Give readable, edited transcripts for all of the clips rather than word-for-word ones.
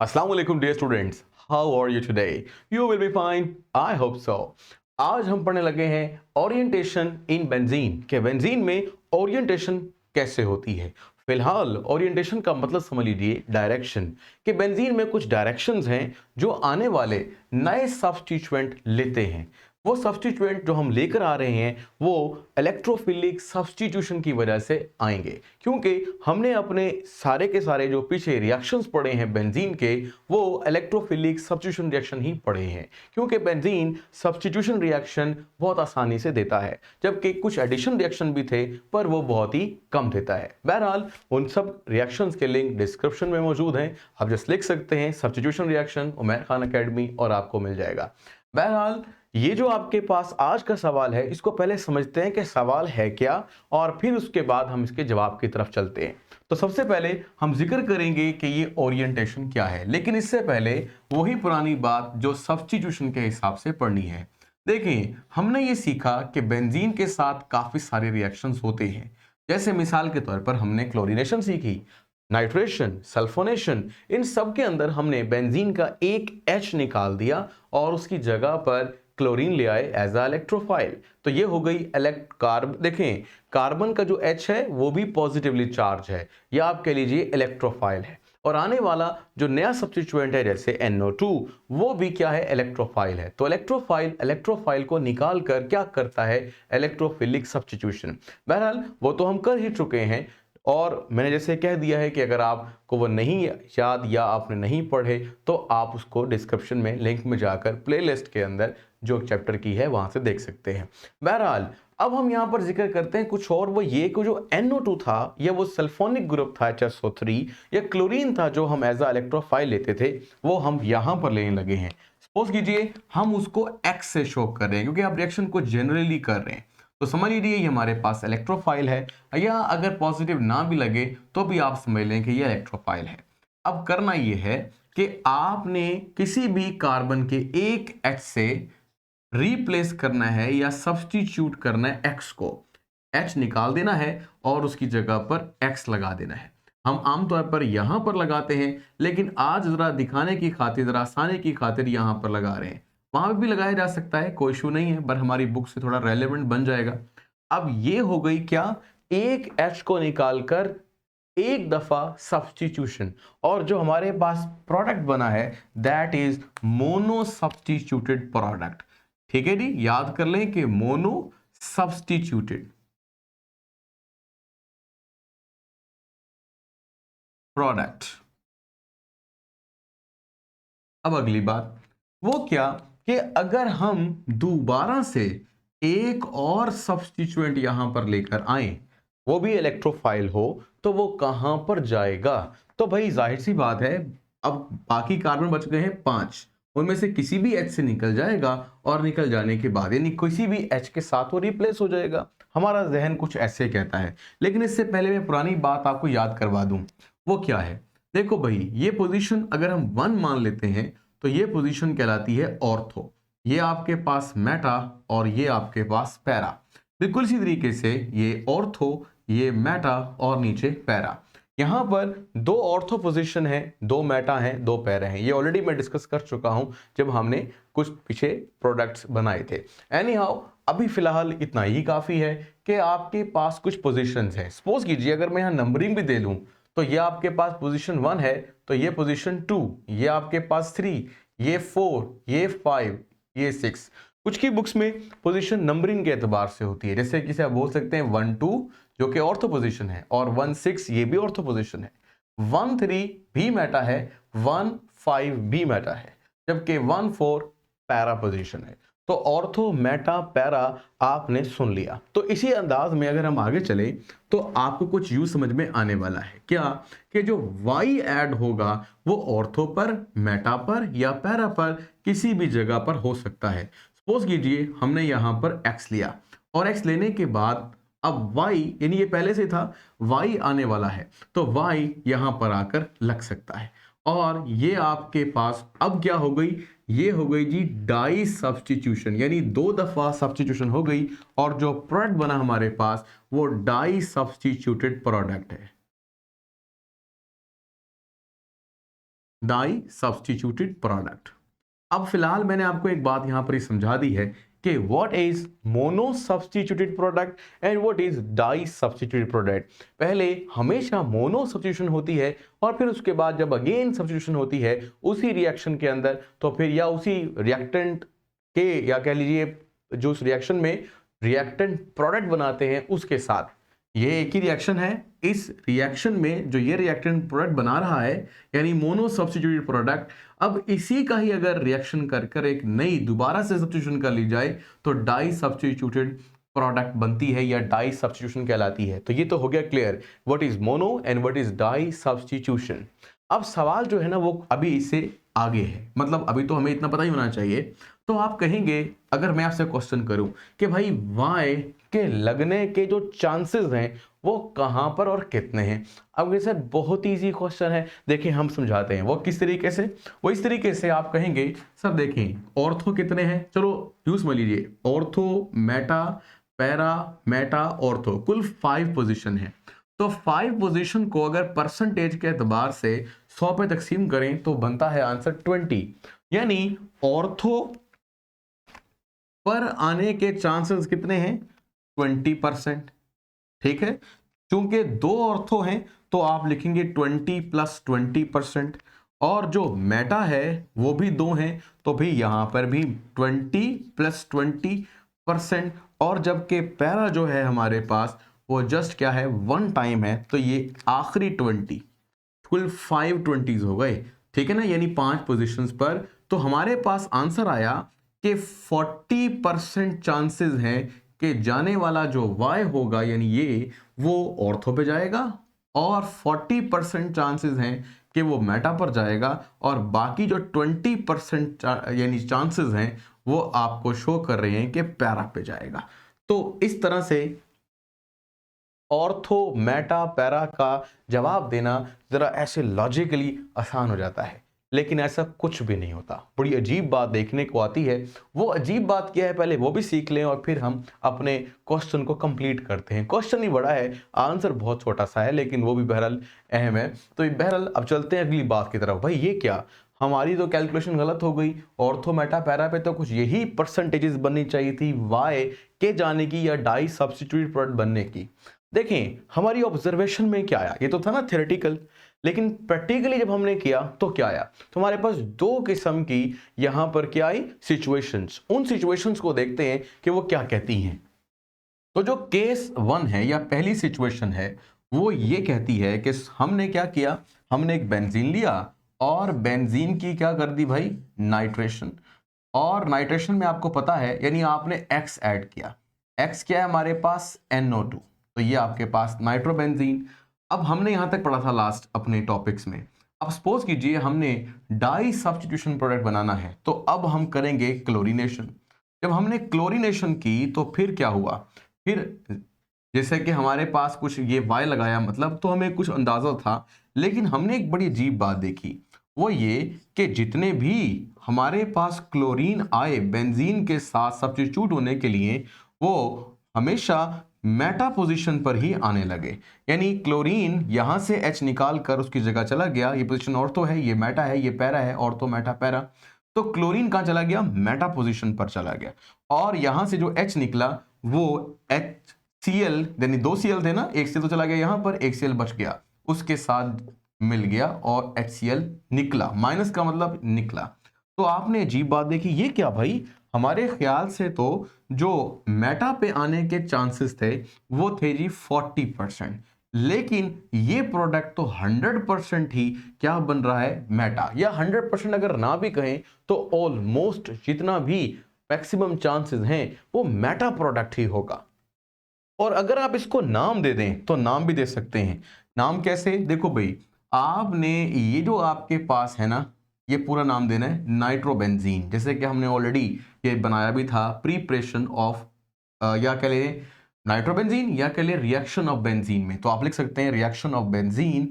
अस्सलाम वालेकुम dear students, how are you today? You will be fine, I hope so. आज हम पढ़ने लगे हैं ओरिएंटेशन इन बेंजीन के बेंजीन में ओरिएंटेशन कैसे होती है। फिलहाल ओरिएंटेशन का मतलब समझ लीजिए डायरेक्शन, कि बेंजीन में कुछ डायरेक्शंस हैं जो आने वाले नए सब्स्टिट्यूएंट लेते हैं। वो सब्स्टिट्यूएंट जो हम लेकर आ रहे हैं वो इलेक्ट्रोफिलिक सब्स्टिट्यूशन की वजह से आएंगे, क्योंकि हमने अपने सारे के सारे जो पीछे रिएक्शंस पढ़े हैं बेंजीन के, वो इलेक्ट्रोफिलिक सब्स्टिट्यूशन रिएक्शन ही पढ़े हैं। क्योंकि बेंजीन सब्स्टिट्यूशन रिएक्शन बहुत आसानी से देता है, जबकि कुछ एडिशन रिएक्शन भी थे पर वो बहुत ही कम देता है। बहरहाल उन सब रिएक्शंस के लिंक डिस्क्रिप्शन में मौजूद हैं, आप जस्ट लिख सकते हैं substitution reaction Umair Khan academy और आपको मिल जाएगा। बहरहाल ये जो आपके पास आज का सवाल है, इसको पहले समझते हैं कि सवाल है क्या, और फिर उसके बाद हम इसके जवाब की तरफ चलते हैं। तो सबसे पहले हम जिक्र करेंगे कि ये ओरिएंटेशन क्या है, लेकिन इससे पहले वही पुरानी बात जो सब्स्टिट्यूशन के हिसाब से पढ़नी है। देखिए, हमने ये सीखा कि बेंजीन के साथ काफी सारे रिएक्शंस होते हैं। जैसे मिसाल के तौर पर हमने क्लोरीनेशन सीखी, नाइट्रेशन, सल्फोनेशन, इन सब के अंदर हमने बेंजीन का एक H निकाल दिया और उसकी जगह पर क्लोरीन ले आए एज अ इलेक्ट्रोफाइल। तो ये हो गई देखें, कार्बन का जो H है वो भी पॉजिटिवली चार्ज है, या आप कह लीजिए इलेक्ट्रोफाइल है। और आने वाला जो नया सब्स्टिट्यूएंट है जैसे NO2, वो भी क्या है, इलेक्ट्रोफाइल है। तो इलेक्ट्रोफाइल को निकाल कर क्या करता है, इलेक्ट्रोफिलिक सब्स्टिट्यूशन। बहरहाल वो तो हम कर ही चुके हैं, और मैंने जैसे कह दिया है कि अगर आपको वो नहीं याद या आपने नहीं पढ़े तो आप उसको डिस्क्रिप्शन में लिंक में जाकर प्लेलिस्ट के अंदर जो चैप्टर की है वहां से देख सकते हैं। बहरहाल अब हम यहाँ पर जिक्र करते हैं कुछ और, वो ये कि जो NO2 था या वो सल्फोनिक ग्रुप था HSO3 या क्लोरीन था जो हम एज अ इलेक्ट्रोफाइल लेते थे, वो हम यहाँ पर लेने लगे हैं। सपोज कीजिए हम उसको X से शो कर रहे हैं, क्योंकि आप रिएक्शन को जनरली कर रहे हैं। तो समझ लीजिए ये हमारे पास इलेक्ट्रोफाइल है, या अगर पॉजिटिव ना भी लगे तो भी आप समझ लें कि ये इलेक्ट्रोफाइल है। अब करना ये है कि आपने किसी भी कार्बन के एक H से रिप्लेस करना है या सब्स्टिट्यूट करना है X को। H निकाल देना है और उसकी जगह पर X लगा देना है। हम आमतौर पर यहां पर लगाते हैं, लेकिन आज जरा दिखाने की खातिर, जरा आसानी की खातिर यहां पर लगा रहे हैं। वहां भी लगाया जा सकता है, कोई इशू नहीं है, पर हमारी बुक से थोड़ा रेलेवेंट बन जाएगा। अब ये हो गई क्या, एक H को निकालकर एक दफा सब्स्टिट्यूशन, और जो हमारे पास प्रोडक्ट बना है that is mono substituted product. ठीक है जी, याद कर लें कि मोनो सब्स्टिट्यूटेड प्रोडक्ट। अब अगली बात वो क्या, कि अगर हम दोबारा से एक और सब्स्टिट्यूएंट यहां पर लेकर आए, वो भी इलेक्ट्रोफाइल हो, तो वो कहां पर जाएगा? तो भाई जाहिर सी बात है, अब बाकी कार्बन बच गए हैं 5, उनमें से किसी भी H से निकल जाएगा, और निकल जाने के बाद यानी किसी भी H के साथ वो रिप्लेस हो जाएगा। हमारा जहन कुछ ऐसे कहता है, लेकिन इससे पहले मैं पुरानी बात आपको याद करवा दूं। वो क्या है, देखो भाई, ये पोजीशन अगर हम 1 मान लेते हैं तो ये पोजीशन कहलाती है ऑर्थो। ये आपके पास मेटा और ये आपके पास पैरा। बिल्कुल इसी तरीके से ये ऑर्थो, ये मेटा और नीचे पैरा। यहां पर दो ऑर्थो पोजीशन है, दो मेटा है, दो पैरा है। ये ऑलरेडी मैं डिस्कस कर चुका हूं जब हमने कुछ पीछे प्रोडक्ट्स बनाए थे। एनी हाउ, अभी फिलहाल इतना ही काफी है कि आपके पास कुछ पोजीशंस हैं। सपोज कीजिए अगर मैं यहां नंबरिंग भी दे लूं, तो ये आपके पास पोजीशन 1 है, तो ये पोजीशन 2, ये आपके पास 3, ये 4, ये 5, ये 6। कुछ की बुक्स में पोजीशन नंबरिंग के एतबार से होती है, जैसे कि आप बोल सकते हैं 1 2 जो कि ऑर्थो पोजीशन है, और 1 6 ये भी ऑर्थो पोजीशन है, 1 3 भी मेटा है, 1 5 भी मेटा है, जबकि 1 4 पैरा पोजीशन है। तो ऑर्थो, मेटा, पैरा आपने सुन लिया। तो इसी अंदाज में अगर हम आगे चले तो आपको कुछ यूं समझ में आने वाला है क्या, कि जो Y ऐड होगा वो ऑर्थो पर, मेटा पर या पैरा पर किसी भी जगह पर हो सकता है। सपोज कीजिए हमने यहां पर X लिया, और X लेने के बाद अब Y, यानी ये पहले से था, Y आने वाला है, तो Y यहां पर आकर लग सकता है। और ये आपके पास अब क्या हो गई, ये हो गई जी डाई सब्स्टिट्यूशन, यानी दो दफा सब्स्टिट्यूशन हो गई, और जो प्रोडक्ट बना हमारे पास वो डाई सब्स्टिट्यूटेड प्रोडक्ट है। Di substituted product. अब फिलहाल मैंने आपको एक बात यहां पर ही समझा दी है कि what is mono substituted product and what is di substituted product. पहले हमेशा मोनो सब्स्टिट्यूशन होती है और फिर उसके बाद जब अगेन सब्स्टिट्यूशन होती है उसी रिएक्शन के अंदर, तो फिर या उसी रिएक्टेंट के, या कह लीजिए जो उस रिएक्शन में रिएक्टेंट प्रोडक्ट बनाते हैं उसके साथ, ये एक ही रिएक्शन है, इस रिएक्शन में जो ये रिएक्टेंट प्रोडक्ट बना रहा है यानी मोनो सब्स्टिट्यूटेड प्रोडक्ट, अब इसी का ही अगर रिएक्शन कर कर एक नई दोबारा से सब्स्टिट्यूशन कर ली जाए तो डाई सब्स्टिट्यूटेड प्रोडक्ट बनती है या डाई सब्स्टिट्यूशन कहलाती है। तो ये तो हो गया clear what is mono and what is di substitution. अब सवाल जो है ना वो अभी इससे आगे है, मतलब अभी तो हमें इतना पता ही होना चाहिए। तो आप कहेंगे, अगर मैं आपसे क्वेश्चन करूं कि भाई वाई के लगने के जो चांसेस हैं वो कहां पर और कितने हैं। अब ये सर बहुत इजी क्वेश्चन है, देखिए हम समझाते हैं वो किस तरीके से। वो इस तरीके से आप कहेंगे सर देखें ऑर्थो कितने हैं, चलो यूज में लीजिए ortho, Meta, para, Meta, ortho, कुल 5 पोजीशन है। तो 5 पोजीशन को अगर परसेंटेज के एतबार से 100 पे तकसीम करें तो बनता है आंसर 20, यानी ऑर्थो पर आने के चांसेस कितने हैं 20%। ठीक है, क्योंकि 2 ऑर्थो हैं तो आप लिखेंगे 20 + 20%, और जो मेटा है वो भी 2 हैं तो भी यहां पर भी 20 + 20%, और जबकि पैरा जो है हमारे पास वो जस्ट क्या है 1 टाइम है, तो ये आखिरी 20, कुल 5 20s हो गए। ठीक है ना, यानी 5 पोजीशंस पर। तो हमारे पास आंसर आया कि 40% चांसेस हैं कि जाने वाला जो y होगा यानी ये वो ऑर्थो पे जाएगा, और 40% चांसेस हैं कि वो मेटा पर जाएगा, और बाकी जो 20% यानी चांसेस हैं वो आपको शो कर रहे हैं कि पैरा पे जाएगा। तो इस तरह से ऑर्थो, मेटा, पैरा का जवाब देना जरा ऐसे लॉजिकली आसान हो जाता है, लेकिन ऐसा कुछ भी नहीं होता। बड़ी अजीब बात देखने को आती है। वो अजीब बात क्या है पहले वो भी सीख लें और फिर हम अपने क्वेश्चन को कंप्लीट करते हैं। क्वेश्चन ही बड़ा है, आंसर बहुत छोटा सा है, लेकिन वो भी बहरहाल अहम है। तो बहरहाल अब चलते हैं अगली बात की तरफ। भाई ये क्या, हमारी तो कैलकुलेशन गलत हो गई। ऑर्थो, मेटा, पैरा पे तो कुछ यही परसेंटेजेस बननी चाहिए थी वाई के जाने की या डाई सब्स्टिट्यूट प्रोडक्ट बनने की। देखें हमारी ऑब्जर्वेशन में क्या आया, ये तो था ना थ्योरेटिकल, लेकिन प्रैक्टिकली जब हमने किया तो क्या आया। तो हमारे पास 2 किस्म की यहां पर क्या आई सिचुएशंस। उन सिचुएशंस को देखते हैं कि वो क्या कहती हैं। तो जो केस 1 है या पहली सिचुएशन है वो ये कहती है कि हमने क्या किया, हमने एक बेंजीन लिया और बेंजीन की क्या कर दी भाई नाइट्रेशन, और नाइट्रेशन में आपको पता है यानी आपने X ऐड किया। X क्या है हमारे पास NO2, तो ये आपके पास नाइट्रोबेंजीन। अब हमने यहां तक पढ़ा था लास्ट अपने टॉपिक्स में। अब सपोज कीजिए हमने डाई सब्स्टिट्यूशन प्रोडक्ट बनाना है, तो अब हम करेंगे क्लोरीनेशन। जब हमने क्लोरीनेशन की तो फिर क्या हुआ, फिर जैसे कि हमारे पास कुछ ये वाई लगाया मतलब तो हमें कुछ अंदाजा था, लेकिन हमने एक बड़ी अजीब बात देखी, वो ये कि जितने भी हमारे पास क्लोरीन आए बेंजीन के साथ सब्स्टिट्यूट होने के लिए वो हमेशा मेटा पोजीशन पर ही आने लगे। यानी क्लोरीन यहां से H निकाल कर उसकी जगह चला गया, ये पोजीशन ऑर्थो है, ये मेटा है, ये पैरा है, ऑर्थो मेटा पैरा। तो क्लोरीन कहां चला गया, मेटा पोजीशन पर चला गया, और यहां से जो H निकला वो HCl, यानी 2 Cl थे ना, एक Cl तो चला गया यहां पर, एक Cl बच गया, उसके साथ मिल गया और HCl निकला, माइनस का मतलब निकला। तो आपने अजीब बात देखी, ये क्या भाई, हमारे ख्याल से तो जो मेटा पे आने के चांसेस थे वो थे जी 40%, लेकिन ये प्रोडक्ट तो 100% ही क्या बन रहा है मेटा, या 100% अगर ना भी कहें तो ऑलमोस्ट जितना भी मैक्सिमम चांसेस हैं वो मेटा प्रोडक्ट ही होगा। और अगर आप इसको नाम दे दें तो नाम भी दे सकते हैं। नाम कैसे, देखो भाई आपने ये जो आपके पास है ना, ये पूरा नाम देना है नाइट्रोबेंजीन, जैसे कि हमने ऑलरेडी ये बनाया भी था प्रीपरेशन ऑफ, या कह ले नाइट्रोबेंजीन या कह ले रिएक्शन ऑफ बेंजीन में, तो आप लिख सकते हैं reaction of benzene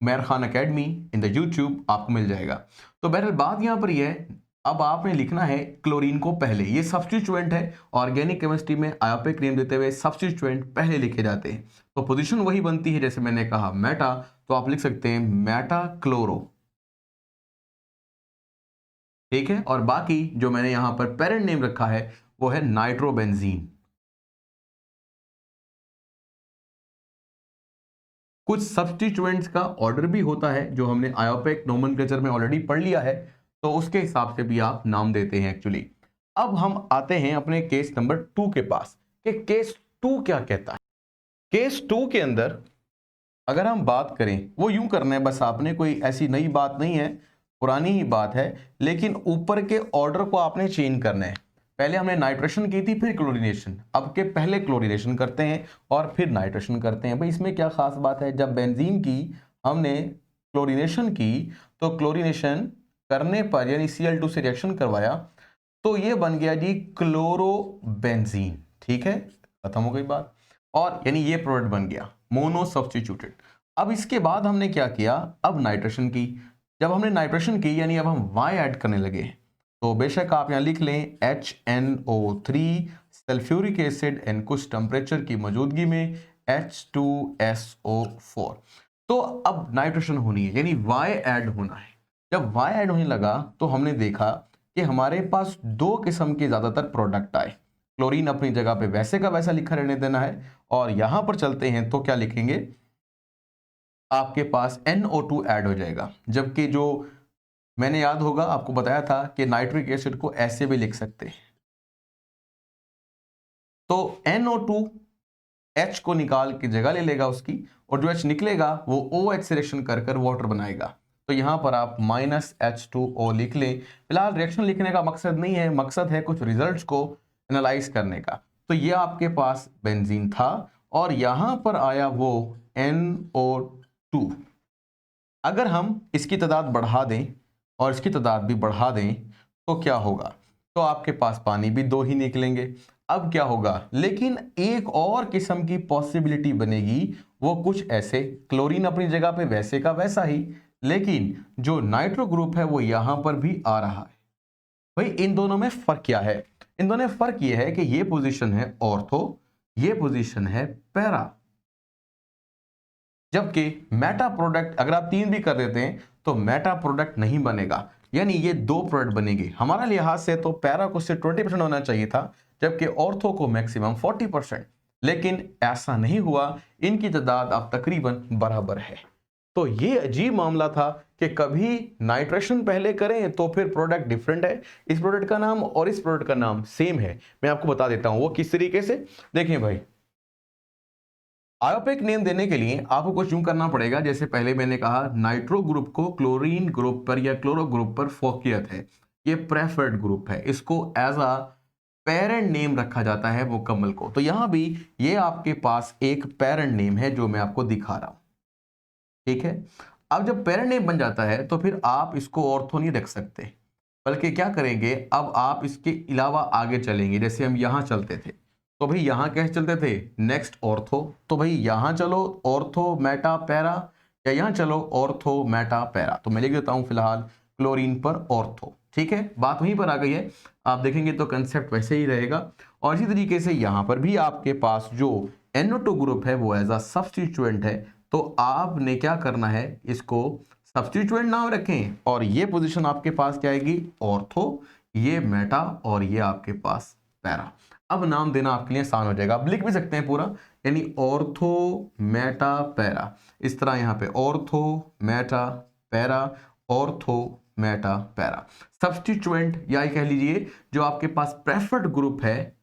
Mehar Khan academy in the YouTube, आपको मिल जाएगा। तो बहरहाल बात यहां पर यह है, अब आपने लिखना है क्लोरीन को पहले, ये सब्स्टिट्यूएंट है, ऑर्गेनिक केमिस्ट्री में आयोपिक नेम देते हुए सब्स्टिट्यूएंट पहले लिखे जाते हैं, तो पोजीशन वही बनती है जैसे मैंने कहा मेटा, तो आप लिख सकते हैं मेटा क्लोरो, ठीक है, और बाकी जो मैंने यहां पर पेरेंट नेम रखा है वो है नाइट्रोबेंजीन। कुछ सब्स्टिट्यूएंट्स का ऑर्डर भी होता है जो हमने आयोपेक नोमेनक्लेचर में ऑलरेडी पढ़ लिया है, तो उसके हिसाब से भी आप नाम देते हैं एक्चुअली। अब हम आते हैं अपने केस नंबर 2 के पास कि केस 2 क्या कहता है। केस 2 के अंदर अगर हम बात करें, वो यूं करना है, बस आपने कोई ऐसी नई बात नहीं है, पुरानी ही बात है, लेकिन ऊपर के ऑर्डर को आपने चेंज करना है। पहले हमने नाइट्रेशन की थी, फिर क्लोरीनेशन, अब के पहले क्लोरीनेशन करते हैं और फिर नाइट्रेशन करते हैं। भाई इसमें क्या खास बात है, जब बेंजीन की हमने क्लोरीनेशन की तो क्लोरीनेशन करने पर यानी Cl2 से रिएक्शन करवाया तो ये बन गया जी क्लोरोबेंजीन। ठीक है, खत्म हो गई बात, और यानी ये प्रोडक्ट बन गया मोनो सब्स्टिट्यूटेड। अब इसके बाद हमने क्या किया, अब नाइट्रेशन की। जब हमने नाइट्रेशन की यानी अब हम Y ऐड करने लगे, तो बेशक आप यहां लिख लें HNO3 सल्फ्यूरिक एसिड एंड कुछ टेम्परेचर की मौजूदगी में H2SO4। तो अब नाइट्रेशन होनी है यानी Y ऐड होना है। जब Y ऐड होने लगा तो हमने देखा कि हमारे पास दो किस्म के ज्यादातर प्रोडक्ट आए। क्लोरीन अपनी जगह पे वैसे का वैसा लिखा रहने देना है, और यहां पर चलते हैं तो क्या लिखेंगे, आपके पास NO2 ऐड हो जाएगा। जबकि जो मैंने याद होगा आपको बताया था कि नाइट्रिक एसिड को ऐसे भी लिख सकते हैं, तो NO2 H को निकाल के जगह ले लेगा उसकी, और जो H निकलेगा वो OH से रिएक्शन कर कर वाटर बनाएगा। तो यहां पर आप -H2O लिख लें। फिलहाल रिएक्शन लिखने का मकसद नहीं है, मकसद है कुछ रिजल्ट्स को एनालाइज करने का। तो ये आपके पास बेंजीन था और यहां पर आया वो NO2। अगर हम इसकी तादाद बढ़ा दें और इसकी तादाद भी बढ़ा दें तो क्या होगा, तो आपके पास पानी भी दो ही निकलेंगे। अब क्या होगा, लेकिन एक और किस्म की पॉसिबिलिटी बनेगी, वो कुछ ऐसे, क्लोरीन अपनी जगह पे वैसे का वैसा ही, लेकिन जो नाइट्रो ग्रुप है वो यहां पर भी आ रहा है। भाई इन दोनों में फर्क क्या है, इन दोनों में फर्क ये है कि ये पोजीशन है ऑर्थो, ये पोजीशन है पैरा। जबकि मेटा प्रोडक्ट अगर आप 3 भी कर देते हैं तो मेटा प्रोडक्ट नहीं बनेगा, यानी ये दो प्रोडक्ट बनेंगे। हमारा लिहाज से तो पैरा को सिर्फ 20% होना चाहिए था, जबकि ऑर्थो को मैक्सिमम 40%, लेकिन ऐसा नहीं हुआ। इनकी तादाद अब तकरीबन बराबर है। तो ये अजीब मामला था कि कभी नाइट्रेशन पहले करें तो फिर प्रोडक्ट डिफरेंट है, इस प्रोडक्ट का नाम और इस प्रोडक्ट का नाम सेम है। मैं आपको बता देता हूं वो किस तरीके से। देखिए भाई, आयोपेक नेम देने के लिए आपको कुछ यूं करना पड़ेगा, जैसे पहले मैंने कहा नाइट्रो ग्रुप को क्लोरीन ग्रुप पर या क्लोरो ग्रुप पर फोकियत है, ये प्रेफर्ड ग्रुप है, इसको एज अ पेरेंट नेम रखा जाता है मुकम्मल को। तो यहां भी ये आपके पास एक पेरेंट नेम है जो मैं आपको दिखा रहा हूं। ठीक है, अब जब पेरेंट नेम बन जाता है तो फिर आप इसको ऑर्थो नहीं रख सकते, बल्कि क्या करेंगे, अब आप इसके अलावा आगे चलेंगे। जैसे हम यहां चलते थे तो भाई यहां कैसे चलते थे, नेक्स्ट ऑर्थो, तो भाई यहां चलो ऑर्थो मेटा पैरा, या यहां चलो ऑर्थो मेटा पैरा। तो मैं लिख देता हूं फिलहाल क्लोरीन पर ऑर्थो। ठीक है, बात वहीं पर आ गई है, आप देखेंगे तो कंसेप्ट वैसे ही रहेगा। और इसी तरीके से यहां पर भी आपके पास जो NO2 ग्रुप है वो एज अ सब्स्टिट्यूएंट है, तो आपने क्या करना है, इसको सब्स्टिट्यूएंट नाम रखें, और ये पोजीशन आपके पास क्या आएगी, ऑर्थो, ये मेटा, और ये आपके पास पैरा। अब नाम देना आपके लिए आसान हो जाएगा, आप लिख भी सकते हैं पूरा, यानी ऑर्थो मेटा पैरा, इस तरह यहां पे ortho Meta para, ortho Meta para. Substituent या कह लीजिए जो आपके पास प्रेफर्ड ग्रुप है,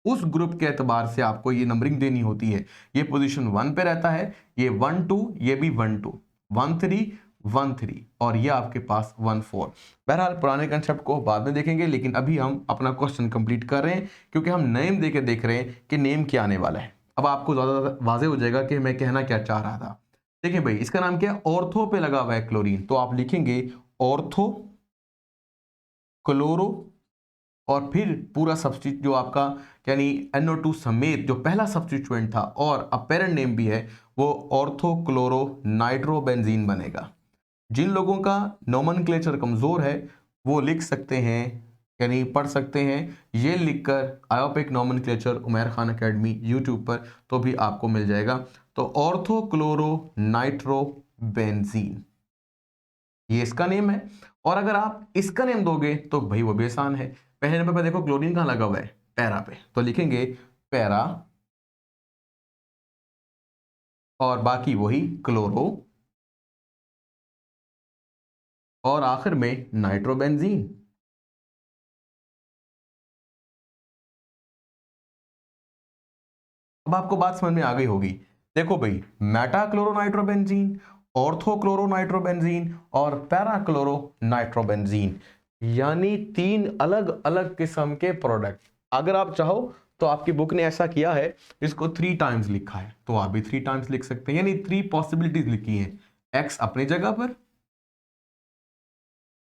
उस ग्रुप के एतबार से आपको ये नंबरिंग देनी होती है। ये पोजीशन 1 पे रहता है, ये 1 2, ये भी 1 2, 1 3 1 3, और ये आपके पास 1 4। बहरहाल पुराने कंसेप्ट को बाद में देखेंगे, लेकिन अभी हम अपना क्वेश्चन कंप्लीट कर रहे हैं, क्योंकि हम नेम देके देख रहे हैं कि नेम क्या आने वाला है। अब आपको ज्यादा वाजे हो जाएगा कि मैं कहना क्या चाह रहा था। देखिए भाई, इसका नाम क्या है, ऑर्थो पे लगा हुआ है क्लोरीन, तो आप लिखेंगे ऑर्थो क्लोरो, और फिर पूरा सब्स्टिट्यूट जो आपका यानी NO2 समेत जो पहला सब्स्टिट्यूएंट था और अपेरेंट नेम भी है, वो ऑर्थो क्लोरो नाइट्रोबेंजीन बनेगा। जिन लोगों का नोमेनक्लेचर कमजोर है वो लिख सकते हैं, यानी पढ़ सकते हैं, ये लिखकर IUPAC nomenclature Umair Khan academy YouTube पर तो भी आपको मिल जाएगा। तो ऑर्थो क्लोरो नाइट्रोबेंजीन ये इसका नेम है। और अगर आप इसका नेम दोगे तो भाई वो भी आसान है। पहले नंबर पे देखो क्लोरीन कहाँ लगा हुआ है, पैरा पे, तो लिखेंगे पैरा और बाकी वही क्लोरो और आखिर में नाइट्रोबेंजीन। अब आपको बात समझ में आ गई होगी। देखो भाई, मेटाक्लोरोनाइट्रोबेंजीन, ऑर्थोक्लोरोनाइट्रोबेंजीन और पैराक्लोरोनाइट्रोबेंजीन, यानी 3 अलग अलग किस्म के प्रोडक्ट। अगर आप चाहो तो आपकी बुक ने ऐसा किया है, इसको 3 टाइम्स लिखा है, तो आप भी 3 टाइम्स लिख सकते हैं, यानी 3 पॉसिबिलिटीज लिखी हैं। एक्स अपनी जगह पर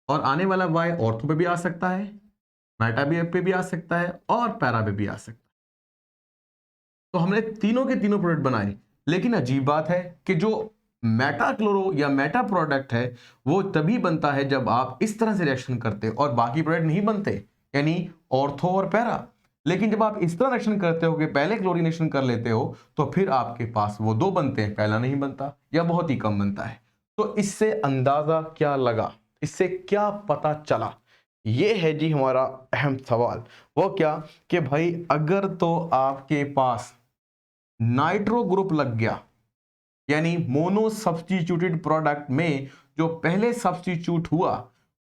और आने वाला वाई ऑर्थो पे भी आ सकता है, मेटा पे भी आ सकता है और पैरा पे भी आ सकता है। तो हमने तीनों के तीनों प्रोडक्ट बनाए, लेकिन अजीब बात है कि जो मेटा क्लोरो या मेटा प्रोडक्ट है वो तभी बनता है जब आप इस तरह से रिएक्शन करते हो और बाकी प्रोडक्ट नहीं बनते, यानी ऑर्थो और पैरा। लेकिन जब आप इस तरह रिएक्शन करते हो कि पहले क्लोरीनेशन कर लेते हो तो फिर आपके पास वो 2 बनते हैं, पहला नहीं बनता या बहुत ही कम बनता है। तो इससे अंदाजा क्या लगा, इससे क्या पता चला, ये है जी हमारा अहम सवाल। वो क्या कि भाई अगर तो आपके पास नाइट्रो ग्रुप लग गया, यानी मोनो सब्स्टिट्यूटेड प्रोडक्ट में जो पहले सब्स्टिट्यूट हुआ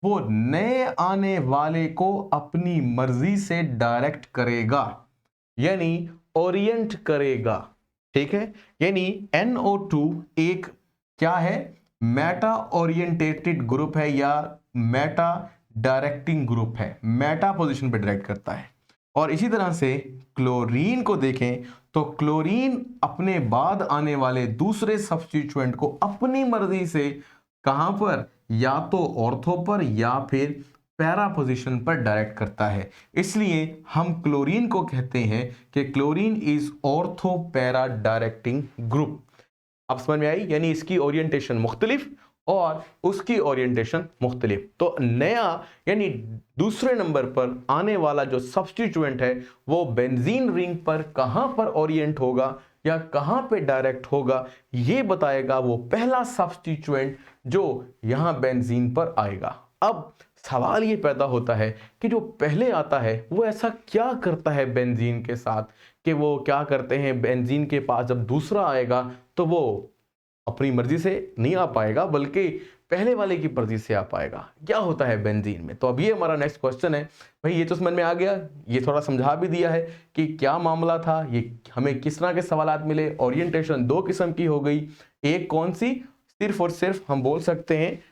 वो नए आने वाले को अपनी मर्जी से डायरेक्ट करेगा, यानी ओरिएंट करेगा। ठीक है, यानी NO2 एक क्या है, मेटा ओरिएंटेटेड ग्रुप है या मेटा डायरेक्टिंग ग्रुप है, मेटा पोजीशन पे डायरेक्ट करता है। और इसी तरह से क्लोरीन को देखें तो क्लोरीन अपने बाद आने वाले दूसरे सब्स्टिट्यूएंट को अपनी मर्जी से कहां पर, या तो ऑर्थो पर या फिर पैरा पोजीशन पर डायरेक्ट करता है। इसलिए हम क्लोरीन को कहते हैं कि chlorine is ortho para directing group. अब समझ में आई, यानी इसकी ओरिएंटेशन मुख्तलिफ और उसकी ओरिएंटेशन मुख्तलिफ। तो नया यानी दूसरे नंबर पर आने वाला जो सब्स्टिट्यूएंट है वो बेंजीन रिंग पर कहां पर ओरिएंट होगा या कहां पे डायरेक्ट होगा, ये बताएगा वो पहला सब्स्टिट्यूएंट जो यहां बेंजीन पर आएगा। अब सवाल ये पैदा होता है कि जो पहले आता है वो ऐसा क्या करता है बेंजीन के साथ कि वो क्या करते हैं, बेंजीन के पास जब दूसरा आएगा तो वो अपनी मर्जी से नहीं आ पाएगा बल्कि पहले वाले की मर्जी से आ पाएगा। क्या होता है बेंजीन में, तो अब ये हमारा नेक्स्ट क्वेश्चन है। भाई ये तो समझ में आ गया, ये थोड़ा समझा भी दिया है कि क्या मामला था, ये हमें किस तरह के सवालात मिले। ओरिएंटेशन 2 किस्म की हो गई, एक कौन सी, सिर्फ और सिर्फ हम बोल सकते हैं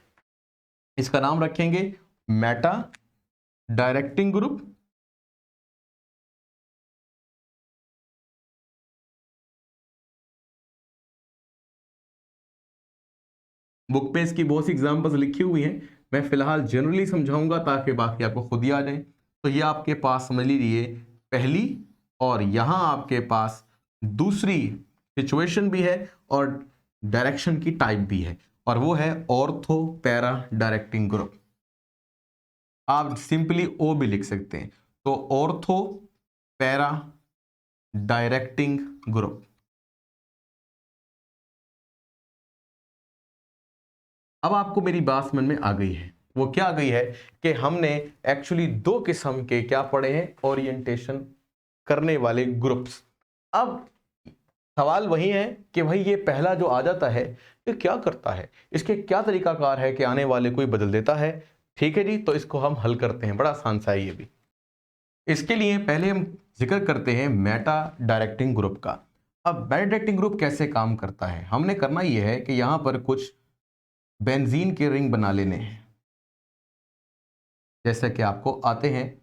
इसका नाम रखेंगे मेटा डायरेक्टिंग ग्रुप, बुक पे इसकी बहुत सी एग्जांपल्स लिखी हुई हैं, मैं फिलहाल जनरली समझाऊंगा ताकि बाकी आपको खुद ही आ जाए। तो ये आपके पास समझ लीजिए पहली, और यहां आपके पास दूसरी सिचुएशन भी है और डायरेक्शन की टाइप भी है, और वो है ऑर्थो पैरा डायरेक्टिंग ग्रुप। आप सिंपली ओ भी लिख सकते हैं, तो ऑर्थो पैरा डायरेक्टिंग ग्रुप। अब आपको मेरी बात समझ में आ गई है, वो क्या आ गई है कि हमने एक्चुअली 2 किस्म के क्या पढ़े हैं, ओरिएंटेशन करने वाले ग्रुप्स। अब सवाल वही है कि भाई ये पहला जो आ जाता है ये क्या करता है, इसके क्या तरीकाकार है कि आने वाले को ही बदल देता है। ठीक है जी, तो इसको हम हल करते हैं, बड़ा आसान सा है ये भी। इसके लिए पहले हम जिक्र करते हैं मेटा डायरेक्टिंग ग्रुप का। अब मेटा डायरेक्टिंग ग्रुप कैसे काम करता है, हमने करना यह है कि यहां पर कुछ बेंजीन के रिंग बना लेने हैं, जैसे कि आपको आते हैं।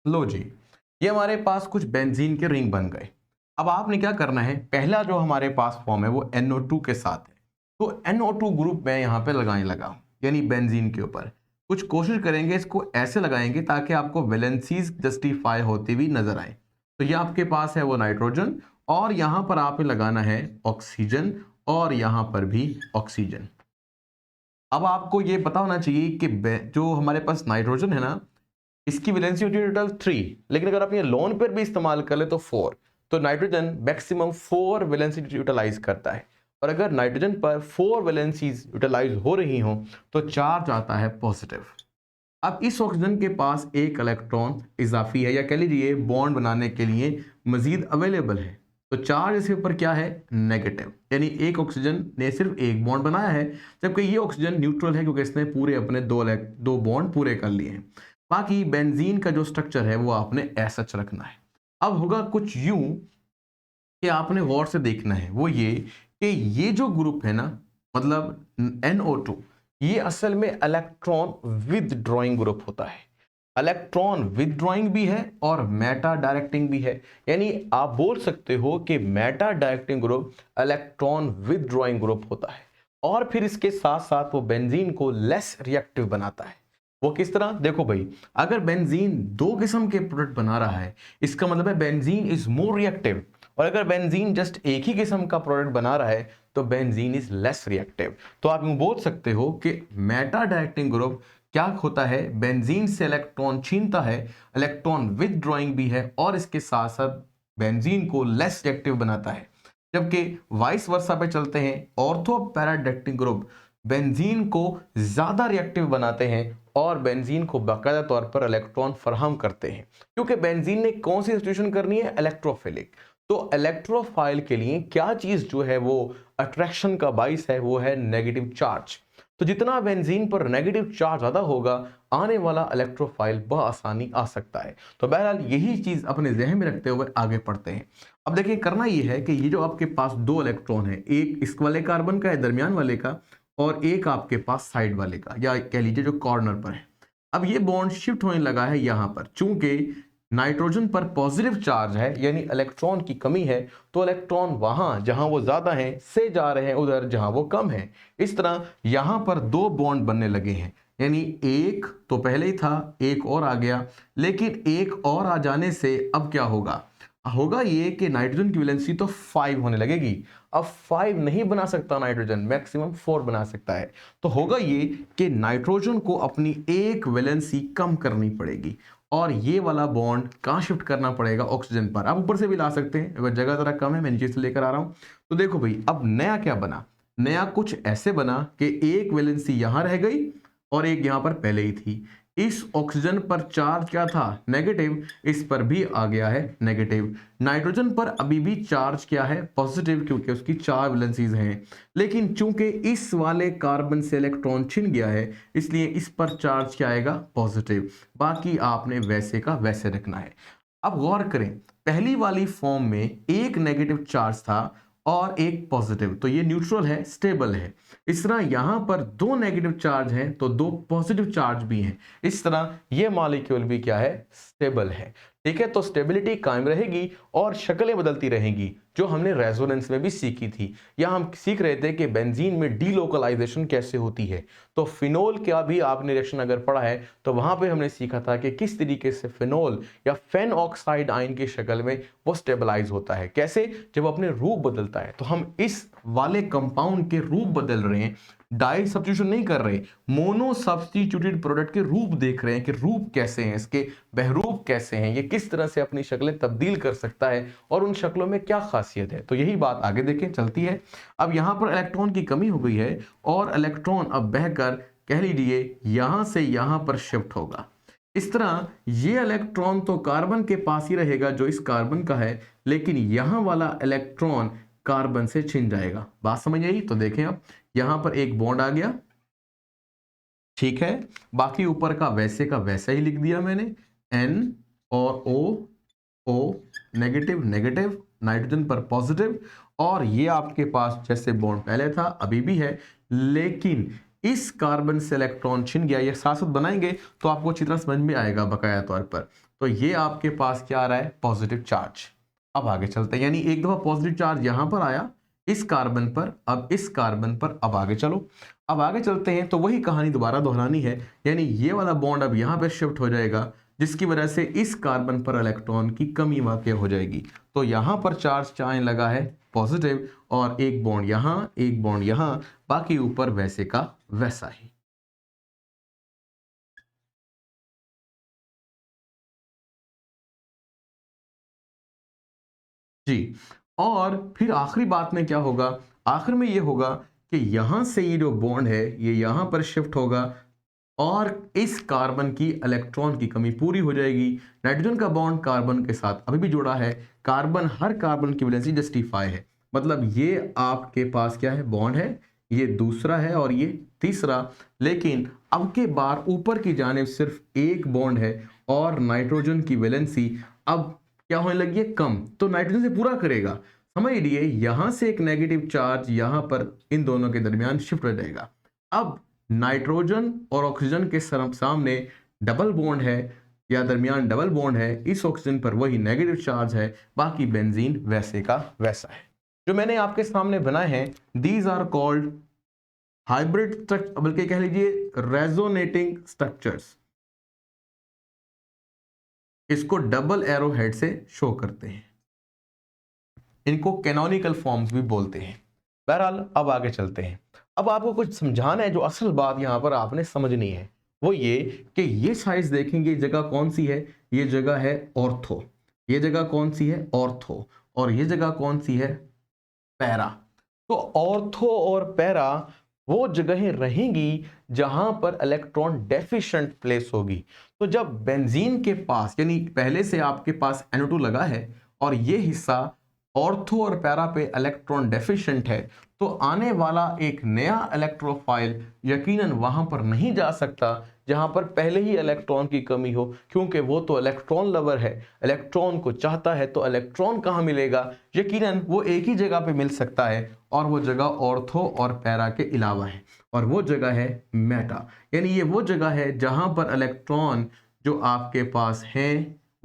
लो जी, ये हमारे पास कुछ बेंजीन के रिंग बन गए। अब आपने क्या करना है, पहला जो हमारे पास फॉर्म है वो NO2 के साथ है, तो NO2 ग्रुप मैं यहाँ पे लगाने लगा, यानी बेंजीन के ऊपर। कुछ कोशिश करेंगे इसको ऐसे लगाएंगे ताकि आपको वैलेंसीज जस्टिफाई होती हुई नजर आए। तो ये आपके पास है वो नाइट्रोजन, और यहाँ पर आपने लगाना है ऑक्सीजन, और यहां पर भी ऑक्सीजन। अब आपको ये पता होना चाहिए कि जो हमारे पास नाइट्रोजन है ना, इसकी वैलेंसी होती है टोटल 3, लेकिन अगर आप ये लोन पेयर भी इस्तेमाल कर ले तो 4। तो नाइट्रोजन मैक्सिमम 4 वैलेंसी यूटिलाइज करता है, और अगर नाइट्रोजन पर 4 वैलेंसीज यूटिलाइज हो रही हो तो चार्ज आता है पॉजिटिव। अब इस ऑक्सीजन के पास एक इलेक्ट्रॉन इजाफी है, या कह लीजिए बॉन्ड बनाने के लिए मजीद अवेलेबल है, तो चार्ज इसके ऊपर क्या है, नेगेटिव। यानी एक ऑक्सीजन ने सिर्फ एक बॉन्ड बनाया है, जबकि ये ऑक्सीजन न्यूट्रल है क्योंकि इसने पूरे अपने दो बॉन्ड पूरे कर लिए हैं। बाकी बेंजीन का जो स्ट्रक्चर है वो आपने ऐसा रखना है। अब होगा कुछ यूं कि आपने गौर से देखना है, वो ये कि ये जो ग्रुप है ना, मतलब NO2, ये असल में इलेक्ट्रॉन विदड्रॉइंग ग्रुप होता है। इलेक्ट्रॉन विदड्रॉइंग भी है और मेटा डायरेक्टिंग भी है। यानी आप बोल सकते हो कि Meta directing group electron withdrawing group होता है, और फिर इसके साथ साथ वो बेंजीन को लेस रिएक्टिव बनाता है। वो किस तरह, देखो भाई, अगर बेंजीन 2 किस्म के प्रोडक्ट बना रहा है, इसका मतलब है बेंजीन इज मोर रिएक्टिव, और अगर बेंजीन जस्ट एक ही किस्म का प्रोडक्ट बना रहा है तो बेंजीन इज लेस रिएक्टिव। तो आप यूं बोल सकते हो कि मेटा डायरेक्टिंग ग्रुप क्या होता है, बेंजीन से इलेक्ट्रॉन छीनता है, इलेक्ट्रॉन विदड्रॉइंग भी है, और इसके साथ साथ बेंजीन को लेस रिएक्टिव बनाता है। जबकि वाइस वर्सा पे चलते हैं, ऑर्थो पैराडायरेक्टिंग ग्रुप बेंजीन को ज्यादा रिएक्टिव बनाते हैं और बेंजीन को बाकायदा तौर पर इलेक्ट्रॉन फराहम करते हैं, क्योंकि बेंजीन ने कौन सी सब्स्टिट्यूशन करनी है, इलेक्ट्रोफिलिक। तो इलेक्ट्रोफाइल के लिए क्या चीज जो है वो अट्रैक्शन का बाइस है, वो है नेगेटिव चार्ज। तो जितना बेंजीन पर नेगेटिव चार्ज ज्यादा होगा, आने वाला इलेक्ट्रोफाइल बआसानी आ सकता है। तो बहरहाल यही चीज अपने जहन में रखते हुए आगे बढ़ते हैं। अब देखिए, करना ये है कि ये जो आपके पास 2 इलेक्ट्रॉन है, एक इस वाले कार्बन का है, दरमियान वाले का, और एक आपके पास साइड वाले का, या कह लीजिए जो कॉर्नर पर है। अब ये बॉन्ड शिफ्ट होने लगा है यहां पर, चूंकि नाइट्रोजन पर पॉजिटिव चार्ज है, यानी इलेक्ट्रॉन की कमी है, तो इलेक्ट्रॉन वहां जहां वो ज्यादा हैं से जा रहे हैं उधर जहां वो कम है। इस तरह यहां पर 2 बॉन्ड बनने लगे हैं, यानी एक तो पहले ही था, एक और आ गया, लेकिन एक और आ जाने से अब क्या होगा, होगा ये कि नाइट्रोजन की वैलेंसी तो 5 होने लगेगी। अब 5 नहीं बना सकता नाइट्रोजन, मैक्सिमम 4 बना सकता है। तो होगा ये कि नाइट्रोजन को अपनी एक वैलेंसी कम करनी पड़ेगी, और ये वाला बॉन्ड कहाँ शिफ्ट करना पड़ेगा, ऑक्सीजन पर। आप ऊपर से भी ला सकते हैं, अगर जगह जरा कम है मैं नीचे से लेकर आ रहा हूं। तो देखो भाई, अब नया क्या बना, नया कुछ ऐसे बना कि एक वैलेंसी यहां रह गई और एक यहां पर पहले ही थी। इस ऑक्सीजन पर चार्ज क्या था, नेगेटिव, इस पर भी आ गया है नेगेटिव। नाइट्रोजन पर अभी भी चार्ज क्या है, पॉजिटिव, क्योंकि उसकी 4 वैलेंसीज हैं। लेकिन चूंकि इस वाले कार्बन से इलेक्ट्रॉन छिन गया है, इसलिए इस पर चार्ज क्या आएगा, पॉजिटिव। बाकी आपने वैसे का वैसे रखना है। अब गौर करें, पहली वाली फॉर्म में एक नेगेटिव चार्ज था और एक पॉजिटिव, तो ये न्यूट्रल है, स्टेबल है। इस तरह यहां पर 2 नेगेटिव चार्ज हैं तो 2 पॉजिटिव चार्ज भी हैं। इस तरह ये मॉलिक्यूल भी क्या है, स्टेबल है। ठीक है, तो स्टेबिलिटी कायम रहेगी और शक्लें बदलती रहेंगी, जो हमने रेजोनेंस में भी सीखी थी। या हम सीख रहे थे कि बेंजीन में डीलोकलाइजेशन कैसे होती है। तो फिनोल का भी आपने रिएक्शन अगर पढ़ा है तो वहां पे हमने सीखा था कि किस तरीके से फिनोल या फेन ऑक्साइड आयन की शक्ल में वो स्टेबलाइज होता है, कैसे, जब अपने रूप बदलता है। तो हम इस वाले कंपाउंड के रूप बदल रहे हैं, डाई सब्स्टिट्यूशन नहीं कर रहे, मोनो सब्स्टिट्यूटेड प्रोडक्ट के रूप देख रहे हैं कि रूप कैसे हैं, इसके बहरूप कैसे हैं, ये किस तरह से अपनी शक्लें तब्दील कर सकता है और उन शक्लों में क्या खासियत है। तो यही बात आगे देखें चलती है। अब यहां पर इलेक्ट्रॉन की कमी हो गई है और इलेक्ट्रॉन अब बहकर कह लीजिए यहां से यहां पर शिफ्ट होगा। इस तरह ये इलेक्ट्रॉन तो कार्बन के पास ही रहेगा जो इस कार्बन का है, लेकिन यहां वाला इलेक्ट्रॉन कार्बन से छिन जाएगा। बात समझ आई? तो देखें, अब यहां पर एक बॉन्ड आ गया, ठीक है, बाकी ऊपर का वैसा ही लिख दिया मैंने, N और O नेगेटिव नेगेटिव, नाइट्रोजन पर पॉजिटिव, और ये आपके पास जैसे बॉन्ड पहले था अभी भी है, लेकिन इस कार्बन से इलेक्ट्रॉन छिन गया। ये साथ साथ बनाएंगे तो आपको अच्छी तरह समझ में आएगा बकाया तौर पर। तो ये आपके पास क्या आ रहा है, पॉजिटिव चार्ज। अब आगे चलते हैं, यानी एक दफा पॉजिटिव चार्ज यहां पर आया इस कार्बन पर, अब इस कार्बन पर। अब आगे चलो, अब आगे चलते हैं तो वही कहानी दोबारा दोहरानी है, यानी ये वाला बॉन्ड अब यहां पर शिफ्ट हो जाएगा, जिसकी वजह से इस कार्बन पर इलेक्ट्रॉन की कमी वाकई हो जाएगी। तो यहां पर चार्ज क्या आने लगा है, पॉजिटिव, और एक बॉन्ड यहां, एक बॉन्ड यहां, बाकी ऊपर वैसे का वैसा ही। जी, और फिर आखिरी बात में क्या होगा, आखिर में ये होगा कि यहां से ये जो बॉन्ड है ये यहां पर शिफ्ट होगा और इस कार्बन की इलेक्ट्रॉन की कमी पूरी हो जाएगी। नाइट्रोजन का बॉन्ड कार्बन के साथ अभी भी जुड़ा है, कार्बन हर कार्बन की वैलेंसी जस्टिफाई है, मतलब ये आपके पास क्या है, बॉन्ड है, ये दूसरा है और ये तीसरा, लेकिन अब के बार ऊपर की जानिब सिर्फ एक बॉन्ड है और नाइट्रोजन की वैलेंसी अब क्या होने लगी है, कम, तो नाइट्रोजन से पूरा करेगा। समझ लीजिए यहां से एक नेगेटिव चार्ज यहां पर इन दोनों के दरमियान शिफ्ट हो जाएगा। अब नाइट्रोजन और ऑक्सीजन के सामने डबल बॉन्ड है या दरमियान डबल बॉन्ड है, इस ऑक्सीजन पर वही नेगेटिव चार्ज है, बाकी बेंजीन वैसे का वैसा है। जो मैंने आपके सामने बनाए हैं दीज आर कॉल्ड हाइब्रिड, बल्कि कह लीजिए रेजोनेटिंग स्ट्रक्चर्स, इसको डबल एरो हेड से शो करते हैं, इनको कैनोनिकल फॉर्म्स भी बोलते हैं। बहरहाल अब आगे चलते हैं। अब आपको कुछ समझाना है, जो असल बात यहां पर आपने समझनी है वो ये कि ये साइज देखेंगे जगह कौन सी है, ये जगह है ऑर्थो, ये जगह कौन सी है ऑर्थो, और ये जगह कौन सी है पैरा। तो ऑर्थो और पैरा वो जगहें रहेंगी जहां पर इलेक्ट्रॉन डेफिशिएंट प्लेस होगी। तो जब बेंजीन के पास यानी पहले से आपके पास NO2 लगा है और ये हिस्सा ऑर्थो और पैरा पे इलेक्ट्रॉन डेफिशिएंट है, तो आने वाला एक नया इलेक्ट्रोफाइल यकीनन वहां पर नहीं जा सकता जहां पर पहले ही इलेक्ट्रॉन की कमी हो, क्योंकि वो तो इलेक्ट्रॉन लवर है, इलेक्ट्रॉन को चाहता है। तो इलेक्ट्रॉन कहां मिलेगा, यकीनन वो एक ही जगह पे मिल सकता है और वो जगह ऑर्थो और पैरा के अलावा है, और वो जगह है मेटा, यानी ये वो जगह है जहां पर इलेक्ट्रॉन जो आपके पास है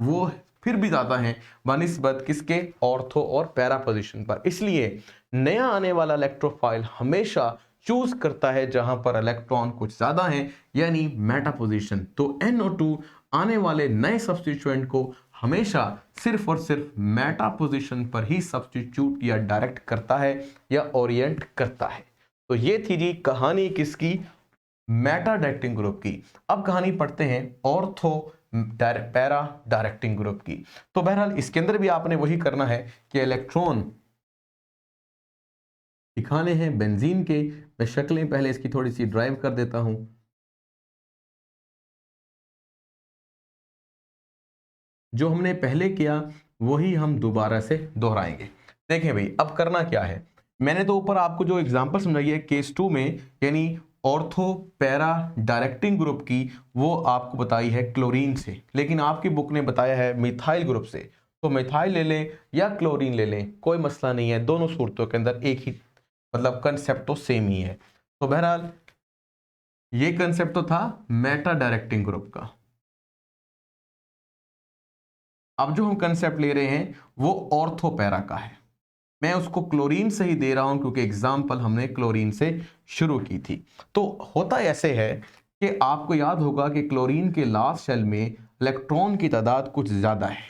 वो फिर भी ज्यादा है बनिस्बत किसके, ऑर्थो और पैरा पोजीशन पर। इसलिए नया आने वाला इलेक्ट्रोफाइल हमेशा चूज करता है जहां पर इलेक्ट्रॉन कुछ ज्यादा है, यानी मेटा पोजीशन। तो NO2 आने वाले नए सब्स्टिट्यूएंट को हमेशा सिर्फ और सिर्फ मेटा पोजीशन पर ही सब्स्टिट्यूट या डायरेक्ट करता है या ओरिएंट करता है। तो ये थी जी कहानी किसकी, मेटा डायरेक्टिंग ग्रुप की। अब कहानी पढ़ते हैं ऑर्थो पैरा डायरेक्टिंग ग्रुप की। तो बहरहाल इसके अंदर भी आपने वही करना है कि इलेक्ट्रॉन दिखाने हैं बेंजीन के। मैं शक्लें पहले इसकी थोड़ी सी ड्राइव कर देता हूं। जो हमने पहले किया वही हम दोबारा से दोहराएंगे। देखें भाई अब करना क्या है, मैंने तो ऊपर आपको जो एग्जांपल समझाई है केस 2 में, यानी ऑर्थो पैरा डायरेक्टिंग ग्रुप की, वो आपको बताई है क्लोरीन से, लेकिन आपकी बुक ने बताया है मिथाइल ग्रुप से। तो मिथाइल ले लें या क्लोरीन ले लें, कोई मसला नहीं है, दोनों सूरतों के अंदर एक ही मतलब कंसेप्ट तो सेम ही है। तो बहरहाल ये कंसेप्ट तो था मेटा डायरेक्टिंग ग्रुप का। अब जो हम कंसेप्ट ले रहे हैं वो ऑर्थो पैरा का है। मैं उसको क्लोरीन से ही दे रहा हूं क्योंकि एग्जाम्पल हमने क्लोरीन से शुरू की थी। तो होता ऐसे है कि आपको याद होगा कि क्लोरीन के लास्ट शेल में इलेक्ट्रॉन की तादाद कुछ ज्यादा है,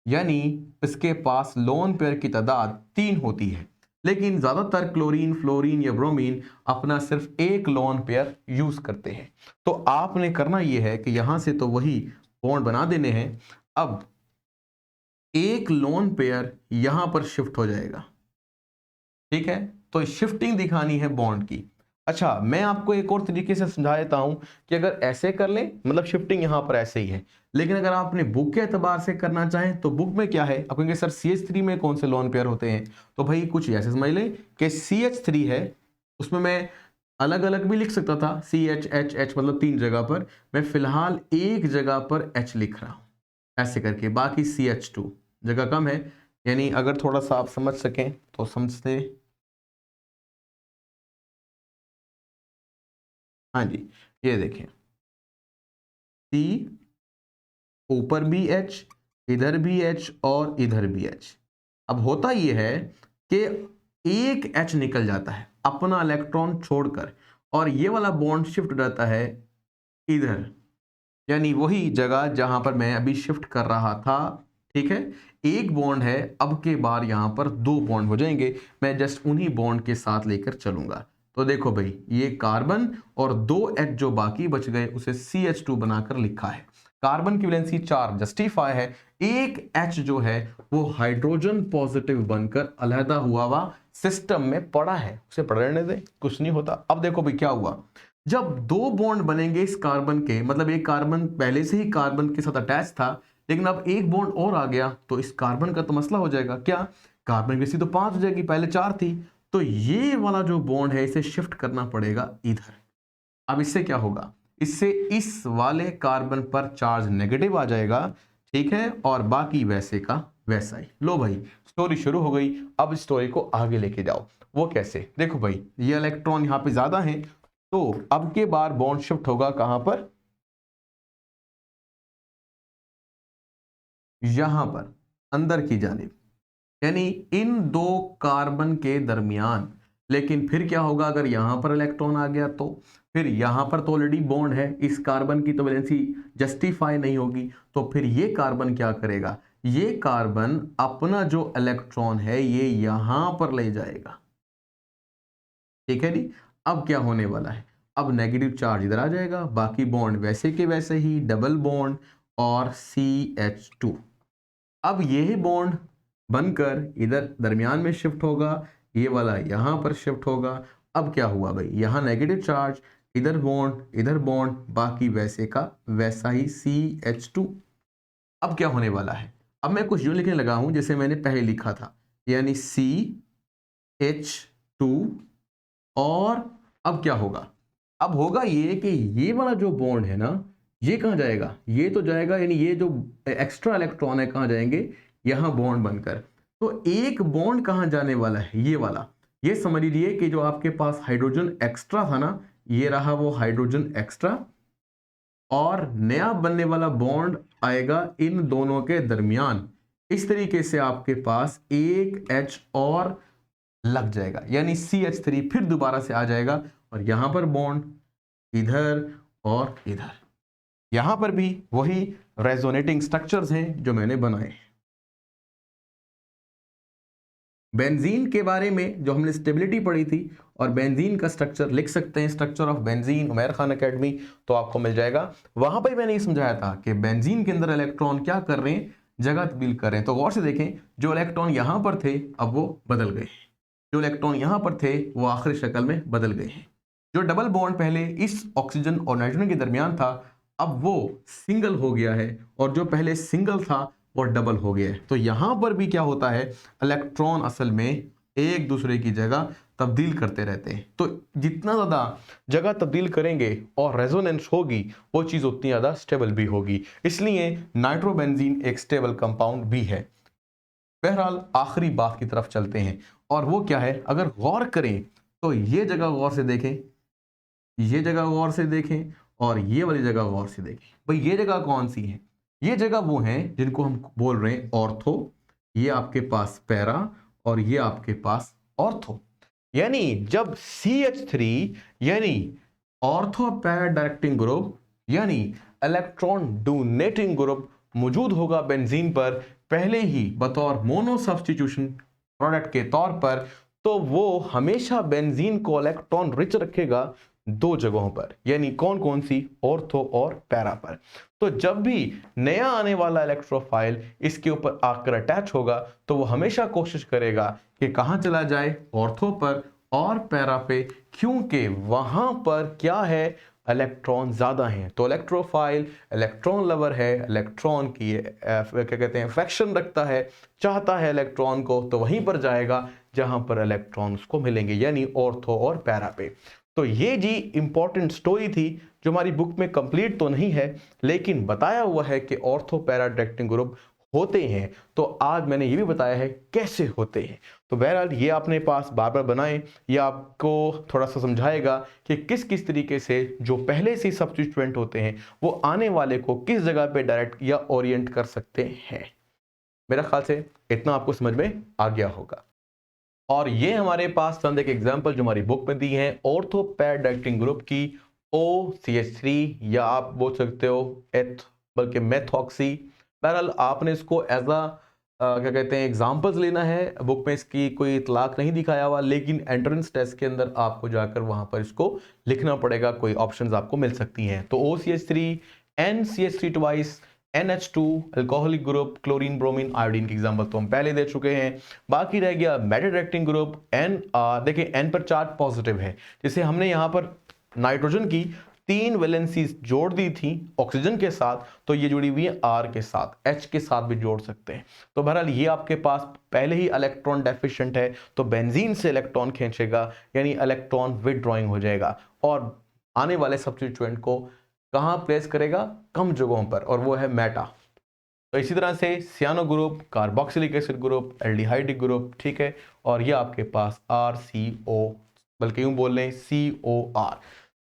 यानी इसके पास लोन पेयर की तादाद 3 होती है, लेकिन ज्यादातर क्लोरीन, फ्लोरीन या ब्रोमीन अपना सिर्फ एक लोन पेयर यूज करते हैं। तो आपने करना यह है कि यहां से तो वही बॉन्ड बना देने हैं। अब एक लोन पेयर यहां पर शिफ्ट हो जाएगा, ठीक है, तो शिफ्टिंग दिखानी है बॉन्ड की। अच्छा मैं आपको एक और तरीके से समझा देता हूं कि अगर ऐसे कर लें मतलब शिफ्टिंग यहां पर ऐसे ही है, लेकिन अगर आपने बुक के एतबार से करना चाहें तो बुक में क्या है, आप कहेंगे सर CH3 में कौन से लोन पेयर होते हैं, तो भाई कुछ ऐसे समझ लें कि CH3 है, उसमें मैं अलग अलग भी लिख सकता था, CH H H मतलब 3 जगह पर, मैं फिलहाल एक जगह पर H लिख रहा हूं ऐसे करके, बाकी CH2 जगह कम है, यानी अगर थोड़ा सा आप समझ सकें तो समझते। हाँ जी, ये देखें C, ऊपर भी H, इधर भी H और इधर भी H। अब होता ये है कि एक H निकल जाता है अपना इलेक्ट्रॉन छोड़कर और ये वाला बॉन्ड शिफ्ट हो जाता है इधर, यानी वही जगह जहां पर मैं अभी शिफ्ट कर रहा था, ठीक है, एक बॉन्ड है, अब के बार यहां पर दो बॉन्ड हो जाएंगे, मैं जस्ट उन्हीं बॉन्ड के साथ लेकर चलूंगा। तो देखो भाई, ये कार्बन और दो H जो बाकी बच गए उसे CH2 बनाकर लिखा है। कार्बन की वैलेंसी 4 जस्टिफाई है, एक H जो है वो हाइड्रोजन पॉजिटिव बनकर अलहदा हुआ सिस्टम में पड़ा है, उसे पढ़ने दे, कुछ नहीं होता। अब देखो भाई क्या हुआ, जब दो बॉन्ड बनेंगे इस कार्बन के, मतलब एक कार्बन पहले से ही कार्बन के साथ अटैच था, लेकिन अब एक बॉन्ड और आ गया, तो इस कार्बन का तो मसला हो जाएगा। क्या, कार्बन की वैल्यू तो 5 हो जाएगी, पहले 4 थी, तो ये वाला जो बॉन्ड है इसे शिफ्ट करना पड़ेगा इधर। अब इससे क्या होगा, इससे इस वाले कार्बन पर चार्ज नेगेटिव आ जाएगा, ठीक है, और बाकी वैसे का वैसा ही। लो भाई, स्टोरी शुरू हो गई, अब स्टोरी को आगे लेके जाओ। वो कैसे, देखो भाई, ये इलेक्ट्रॉन यहां पे ज्यादा है, तो अब के बार बॉन्ड शिफ्ट होगा कहां पर, यहां पर अंदर की जानिब, यानी इन दो कार्बन के दरमियान। लेकिन फिर क्या होगा, अगर यहां पर इलेक्ट्रॉन आ गया तो फिर यहां पर तो ऑलरेडी बॉन्ड है, इस कार्बन की तो वैलेंसी जस्टिफाई नहीं होगी, तो फिर ये कार्बन क्या करेगा, ये कार्बन अपना जो इलेक्ट्रॉन है ये यहां पर ले जाएगा, ठीक है नी। अब क्या होने वाला है, अब नेगेटिव चार्ज इधर आ जाएगा, बाकी बॉन्ड वैसे के वैसे ही, डबल बॉन्ड और CH2। अब यही बॉन्ड बनकर इधर दरमियान में शिफ्ट होगा, ये वाला यहां पर शिफ्ट होगा। अब क्या हुआ भाई, यहां नेगेटिव चार्ज, इधर बॉन्ड, बाकी वैसे का वैसा ही CH2। अब क्या होने वाला है, अब मैं कुछ यूं लिखने लगा हूं जैसे मैंने पहले लिखा था, यानी CH2। और अब क्या होगा, अब होगा ये कि ये वाला जो बॉन्ड है ना, ये कहां जाएगा, ये तो जाएगा, यानी ये जो एक्स्ट्रा इलेक्ट्रॉन है कहां जाएंगे, यहां बॉन्ड बनकर। तो एक बॉन्ड कहां जाने वाला है, ये वाला, ये समझ लीजिए कि जो आपके पास हाइड्रोजन एक्स्ट्रा था ना, ये रहा वो हाइड्रोजन एक्स्ट्रा, और नया बनने वाला बॉन्ड आएगा इन दोनों के दरमियान। इस तरीके से आपके पास एक H और लग जाएगा, यानी CH3 फिर दोबारा से आ जाएगा, और यहां पर बॉन्ड इधर और इधर, यहां पर भी वही रेजोनेटिंग स्ट्रक्चर्स हैं जो मैंने बनाए। बेंजीन के बारे में जो हमने स्टेबिलिटी पढ़ी थी, और बेंजीन का स्ट्रक्चर लिख सकते हैं, structure of benzene, Umair Khan academy, तो आपको मिल जाएगा। वहां पर मैंने ये समझाया था कि बेंजीन के अंदर इलेक्ट्रॉन क्या कर रहे हैं, जगह तब्दील कर रहे हैं। तो गौर से देखें, जो इलेक्ट्रॉन यहां पर थे अब वो बदल गए, जो इलेक्ट्रॉन यहां पर थे वो आखिरी शक्ल में बदल गए हैं। जो डबल बॉन्ड पहले इस ऑक्सीजन और नाइट्रोजन के दरमियान था, अब वो सिंगल हो गया है, और जो पहले सिंगल था वो डबल हो गया है। तो यहां पर भी क्या होता है, इलेक्ट्रॉन असल में एक दूसरे की जगह तब्दील करते रहते हैं। तो जितना ज्यादा जगह तब्दील करेंगे और रेजोनेंस होगी, वो चीज उतनी ज्यादा स्टेबल भी होगी। इसलिए नाइट्रोबेंजीन एक स्टेबल कंपाउंड भी है। बहरहाल आखिरी बात की तरफ चलते हैं, और वो क्या है, अगर गौर करें तो ये जगह गौर से देखें, ये जगह गौर से देखें, और ये वाली जगह गौर से देखें। भाई ये जगह कौन सी है, ये जगह वो हैं जिनको हम बोल रहे हैं ऑर्थो, ये आपके पास पैरा, और ये आपके पास ऑर्थो। यानी जब CH3 यानी ऑर्थो पैरा डायरेक्टिंग ग्रुप, यानी इलेक्ट्रॉन डोनेटिंग ग्रुप मौजूद होगा बेंजीन पर पहले ही बतौर मोनो सब्स्टिट्यूशन प्रोडक्ट के तौर पर, तो वो हमेशा बेंजीन को इलेक्ट्रॉन रिच रखेगा दो जगहों पर, यानी कौन कौन सी, ऑर्थो और पैरा पर। तो जब भी नया आने वाला इलेक्ट्रोफाइल इसके ऊपर आकर अटैच होगा, तो वो हमेशा कोशिश करेगा कि कहां चला जाए, ऑर्थो पर और पैरा पे, क्योंकि वहां पर क्या है, इलेक्ट्रॉन ज्यादा हैं। तो इलेक्ट्रोफाइल इलेक्ट्रॉन लवर है, इलेक्ट्रॉन की क्या कहते हैं फ्रैक्शन रखता है, चाहता है इलेक्ट्रॉन को, तो वहीं पर जाएगा जहां पर इलेक्ट्रॉन उसको मिलेंगे, यानी ऑर्थो और पैरा पे। तो ये जी इंपॉर्टेंट स्टोरी थी जो हमारी बुक में कंप्लीट तो नहीं है, लेकिन बताया हुआ है कि ऑर्थो पैरा डायरेक्टिंग ग्रुप होते हैं। तो आज मैंने ये भी बताया है कैसे होते हैं। तो बहरहाल ये अपने पास बार बार बनाएं, ये आपको थोड़ा सा समझाएगा कि किस किस तरीके से जो पहले से सब्स्टिट्यूएंट होते हैं वो आने वाले को किस जगह पे डायरेक्ट या ओरिएंट कर सकते हैं। मेरा ख्याल से इतना आपको समझ में आ गया होगा। और ये हमारे पास चंद एक एग्जांपल जो हमारी बुक में दी है ऑर्थो पैरा डायरेक्टिंग ग्रुप की, OCH3, या आप बोल सकते हो बल्कि मेथॉक्सी, बहरहाल आपने इसको एज अ क्या कहते हैं एग्जाम्पल्स लेना है, बुक में इसकी कोई इतलाक नहीं दिखाया हुआ, लेकिन एंट्रेंस टेस्ट के अंदर आपको जाकर वहां पर इसको लिखना पड़ेगा, कोई ऑप्शंस आपको मिल सकती हैं। तो OCH3, NCH3 twice, NH2 alcoholic group, chlorine bromine iodine के एग्जाम्पल तो हम पहले दे चुके हैं। बाकी रह गया मेटल डायरेक्टिंग ग्रुप N। देखिए N पर चार्ज पॉजिटिव है, जैसे हमने यहाँ पर नाइट्रोजन की 3 वैलेंसीज जोड़ दी थी ऑक्सीजन के साथ, तो ये जुड़ी हुई है R के साथ, H के साथ भी जोड़ सकते हैं। तो बहरहाल ये आपके पास पहले ही इलेक्ट्रॉन डेफिशिएंट है, तो बेंजीन से इलेक्ट्रॉन खींचेगा, यानी इलेक्ट्रॉन विथड्रॉइंग हो जाएगा और आने वाले सब्स्टिट्यूएंट को कहां प्लेस करेगा, कम जगहों पर, और वो है मेटा। तो इसी तरह से cyano group, carboxylic acid group, aldehydic group, ठीक है, और ये आपके पास RCO, बल्कि यूं बोल लें COR।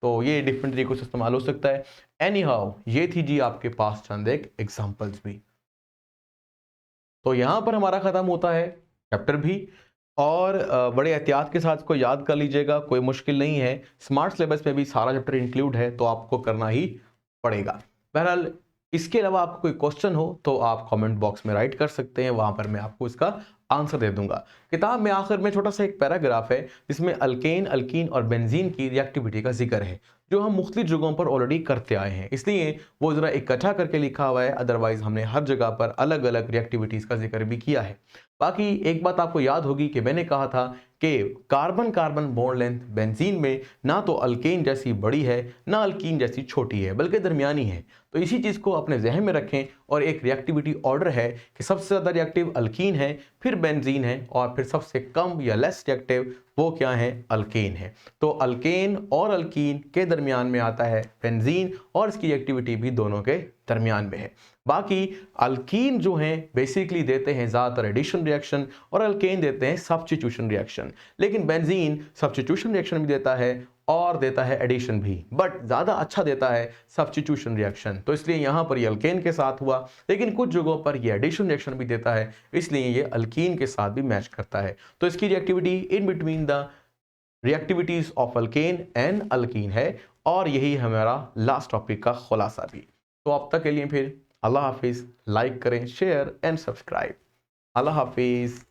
तो ये डिफरेंट तरीकों से इस्तेमाल हो सकता है। एनी हाउ, ये थी जी आपके पास चंद एक एग्जाम्पल्स भी। तो यहां पर हमारा खत्म होता है चैप्टर भी, और बड़े एहतियात के साथ इसको याद कर लीजिएगा, कोई मुश्किल नहीं है। स्मार्ट सिलेबस में भी सारा चैप्टर इंक्लूड है, तो आपको करना ही पड़ेगा। बहरहाल इसके अलावा आपको कोई क्वेश्चन हो तो आप कमेंट बॉक्स में राइट कर सकते हैं, वहां पर मैं आपको इसका आंसर दे दूंगा। किताब में आखिर में छोटा सा एक पैराग्राफ है जिसमें अल्केन, अल्कीन और बेंजीन की रिएक्टिविटी का जिक्र है, जो हम मुख्तलिफ जगहों पर ऑलरेडी करते आए हैं, इसलिए वो जरा इकट्ठा करके लिखा हुआ है। अदरवाइज हमने हर जगह पर अलग अलग रिएक्टिविटीज का जिक्र भी किया है। बाकी एक बात आपको याद होगी कि मैंने कहा था कि carbon carbon bond length benzene में ना तो अल्केन जैसी बड़ी है ना अल्कीन जैसी छोटी है, बल्कि दरमियानी है। तो इसी चीज़ को अपने जहन में रखें, और एक रिएक्टिविटी ऑर्डर है कि सबसे ज़्यादा रिएक्टिव अल्कीन है, फिर बेंजीन है, और फिर सबसे कम या लेस रिएक्टिव वो क्या है, अल्केन है। तो अल्केन और अल्कीन के दरमियान में आता है बेंजीन, और इसकी रिएक्टिविटी भी दोनों के दरमियान में है। बाकी अल्कीन जो हैं बेसिकली देते हैं ज़्यादातर एडिशन रिएक्शन, और अल्केन देते हैं सब्स्टिट्यूशन रिएक्शन, लेकिन बेंजीन सब्स्टिट्यूशन रिएक्शन भी देता है और देता है एडिशन भी, बट ज़्यादा अच्छा देता है सब्स्टिट्यूशन रिएक्शन। तो इसलिए यहाँ पर ये अल्केन के साथ हुआ, लेकिन कुछ जगहों पर ये एडिशन रिएक्शन भी देता है, इसलिए ये अल्कीन के साथ भी मैच करता है। तो इसकी reactivity in between the reactivities of alkane and alkyne है, और यही हमारा लास्ट टॉपिक का खुलासा भी। तो अब तक के लिए फिर अल्लाह हाफिज़, लाइक करें, शेयर एंड सब्सक्राइब। अल्लाह हाफिज़।